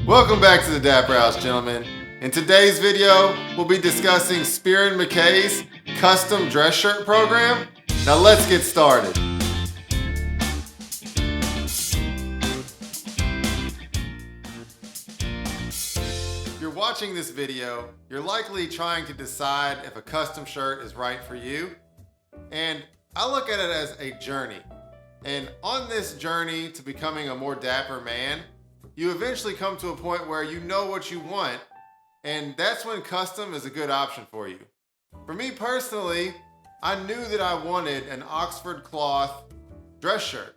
Welcome back to the Dapper House, gentlemen. In today's video, we'll be discussing Spier Mackay's custom dress shirt program. Now let's get started. If you're watching this video, you're likely trying to decide if a custom shirt is right for you. And I look at it as a journey. And on this journey to becoming a more dapper man, you eventually come to a point where you know what you want, and that's when custom is a good option for you. For me personally, I knew that I wanted an Oxford cloth dress shirt.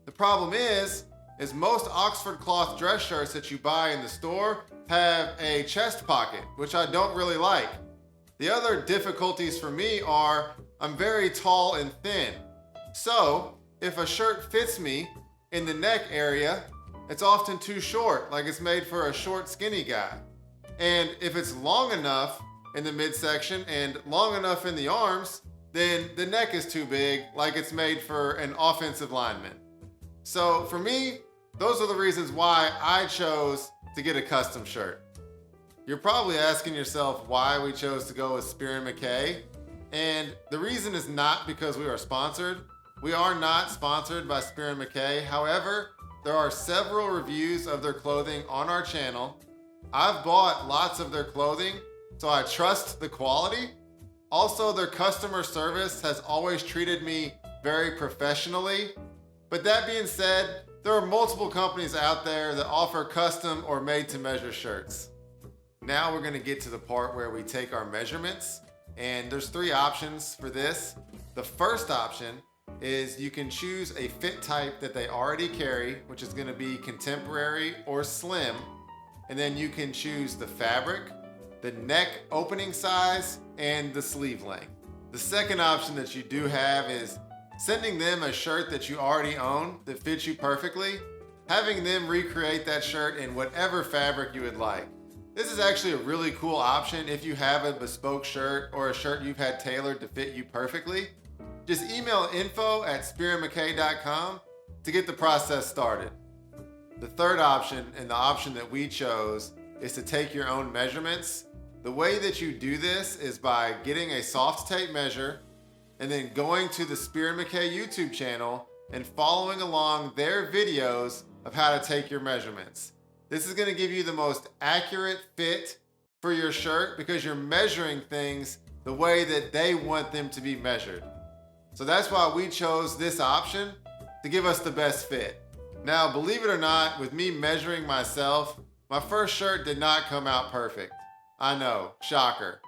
The problem is most Oxford cloth dress shirts that you buy in the store have a chest pocket, which I don't really like. The other difficulties for me are I'm very tall and thin. So if a shirt fits me in the neck area, it's often too short, like it's made for a short, skinny guy. And if it's long enough in the midsection and long enough in the arms, then the neck is too big, like it's made for an offensive lineman. So for me, those are the reasons why I chose to get a custom shirt. You're probably asking yourself why we chose to go with Spier Mackay. And the reason is not because we are sponsored. We are not sponsored by Spier Mackay. However, there are several reviews of their clothing on our channel. I've bought lots of their clothing, so I trust the quality. Also, their customer service has always treated me very professionally. But that being said, there are multiple companies out there that offer custom or made-to-measure shirts. Now we're gonna get to the part where we take our measurements, and there's three options for this. The first option is you can choose a fit type that they already carry, which is gonna be contemporary or slim. And then you can choose the fabric, the neck opening size, and the sleeve length. The second option that you do have is sending them a shirt that you already own that fits you perfectly, having them recreate that shirt in whatever fabric you would like. This is actually a really cool option if you have a bespoke shirt or a shirt you've had tailored to fit you perfectly. Just email info@spearonmckay.com to get the process started. The third option, and the option that we chose, is to take your own measurements. The way that you do this is by getting a soft tape measure and then going to the Spier Mackay YouTube channel and following along their videos of how to take your measurements. This is going to give you the most accurate fit for your shirt because you're measuring things the way that they want them to be measured. So that's why we chose this option to give us the best fit. Now, believe it or not, with me measuring myself, my first shirt did not come out perfect. I know, shocker.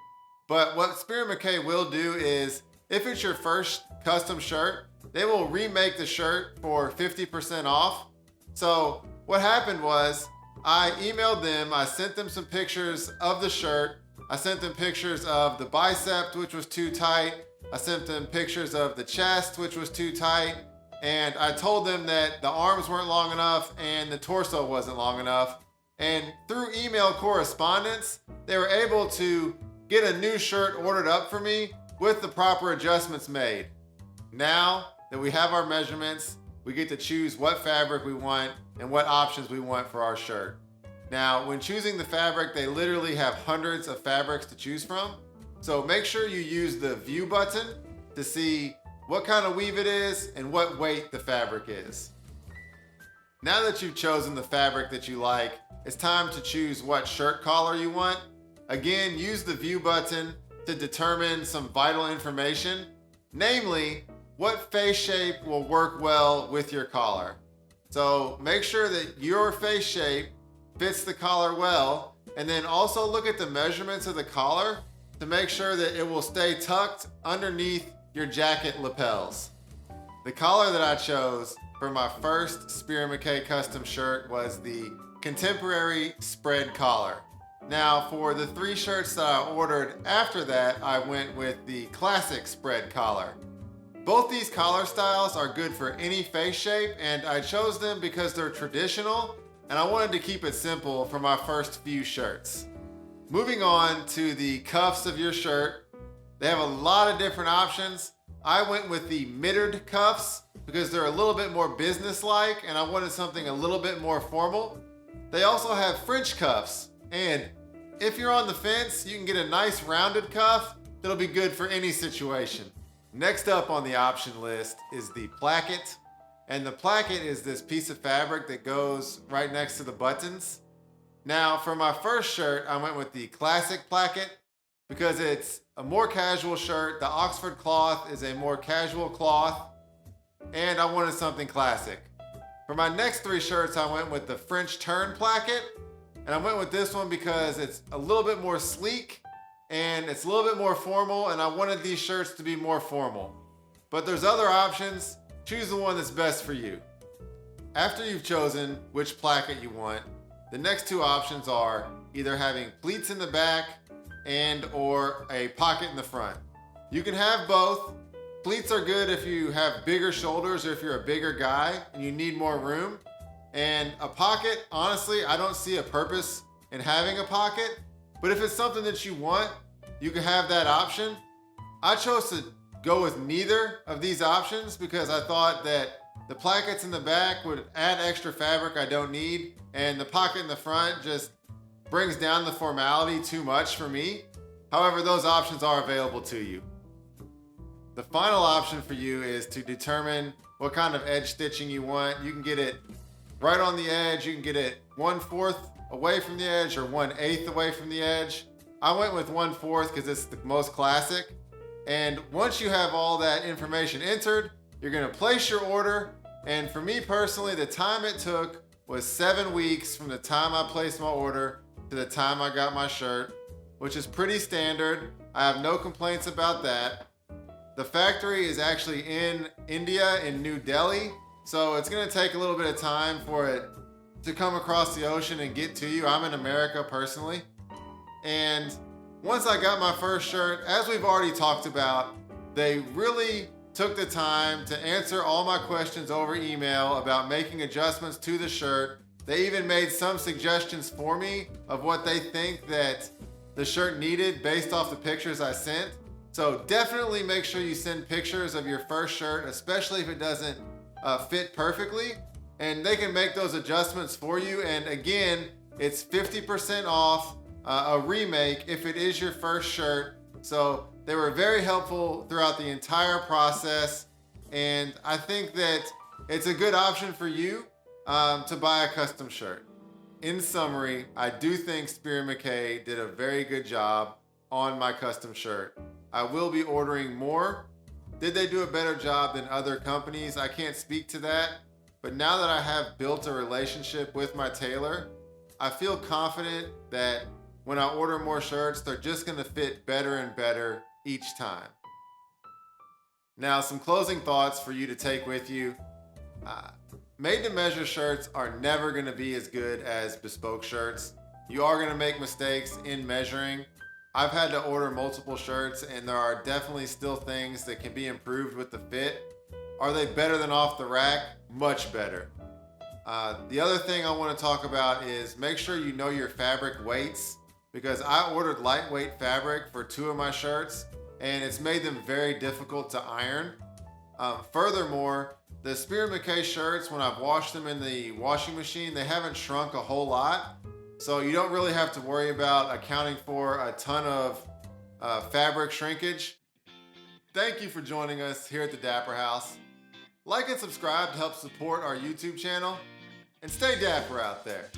But what Spier Mackay will do is, if it's your first custom shirt, they will remake the shirt for 50% off. So what happened was, I emailed them, I sent them some pictures of the shirt, I sent them pictures of the bicep, which was too tight, I sent them pictures of the chest, which was too tight, and I told them that the arms weren't long enough and the torso wasn't long enough. And through email correspondence, they were able to get a new shirt ordered up for me with the proper adjustments made. Now that we have our measurements, we get to choose what fabric we want and what options we want for our shirt. Now, when choosing the fabric, they literally have hundreds of fabrics to choose from. So make sure you use the view button to see what kind of weave it is and what weight the fabric is. Now that you've chosen the fabric that you like, it's time to choose what shirt collar you want. Again, use the view button to determine some vital information, namely what face shape will work well with your collar. So make sure that your face shape fits the collar well, and then also look at the measurements of the collar to make sure that it will stay tucked underneath your jacket lapels. The collar that I chose for my first Spier Mackay custom shirt was the contemporary spread collar. Now for the three shirts that I ordered after that, I went with the classic spread collar. Both these collar styles are good for any face shape, and I chose them because they're traditional and I wanted to keep it simple for my first few shirts. Moving on to the cuffs of your shirt, they have a lot of different options. I went with the mitred cuffs because they're a little bit more business-like and I wanted something a little bit more formal. They also have French cuffs, and if you're on the fence, you can get a nice rounded cuff that'll be good for any situation. Next up on the option list is the Placket. And the Placket is this piece of fabric that goes right next to the buttons. Now, for my first shirt, I went with the classic Placket because it's a more casual shirt. The Oxford cloth is a more casual cloth, and I wanted something classic. For my next 3 shirts, I went with the French turn Placket, and I went with this one because it's a little bit more sleek and it's a little bit more formal, and I wanted these shirts to be more formal. But there's other options. Choose the one that's best for you. After you've chosen which Placket you want, the next 2 options are either having pleats in the back and or a pocket in the front. You can have both. Pleats are good if you have bigger shoulders or if you're a bigger guy and you need more room. And a pocket, honestly, I don't see a purpose in having a pocket, but if it's something that you want, you can have that option. I chose to go with neither of these options because I thought that the plackets in the back would add extra fabric I don't need, and the pocket in the front just brings down the formality too much for me. However, those options are available to you. The final option for you is to determine what kind of edge stitching you want. You can get it right on the edge, you can get it 1/4 away from the edge or 1/8 away from the edge. I went with 1/4 because it's the most classic. And once you have all that information entered, you're gonna place your order. And for me personally, the time it took was 7 weeks from the time I placed my order to the time I got my shirt, which is pretty standard. I have no complaints about that. The factory is actually in India, in New Delhi. So it's gonna take a little bit of time for it to come across the ocean and get to you. I'm in America personally. And once I got my first shirt, as we've already talked about, they really took the time to answer all my questions over email about making adjustments to the shirt. They even made some suggestions for me of what they think that the shirt needed based off the pictures I sent. So definitely make sure you send pictures of your first shirt, especially if it doesn't fit perfectly, and they can make those adjustments for you. And again, it's 50% off a remake if it is your first shirt. So they were very helpful throughout the entire process, and I think that it's a good option for you to buy a custom shirt. In summary, I do think Spier McKay did a very good job on my custom shirt. I will be ordering more. Did they do a better job than other companies? I can't speak to that, but now that I have built a relationship with my tailor, I feel confident that when I order more shirts, they're just gonna fit better and better each time. Now, some closing thoughts for you to take with you. Made to measure shirts are never gonna be as good as bespoke shirts. You are gonna make mistakes in measuring. I've had to order multiple shirts and there are definitely still things that can be improved with the fit. Are they better than off the rack? Much better. The other thing I want to talk about is make sure you know your fabric weights, because I ordered lightweight fabric for 2 of my shirts and it's made them very difficult to iron. Furthermore, the Spier McKay shirts, when I've washed them in the washing machine, they haven't shrunk a whole lot. So you don't really have to worry about accounting for a ton of fabric shrinkage. Thank you for joining us here at the Dapper House. Like and subscribe to help support our YouTube channel, and stay dapper out there.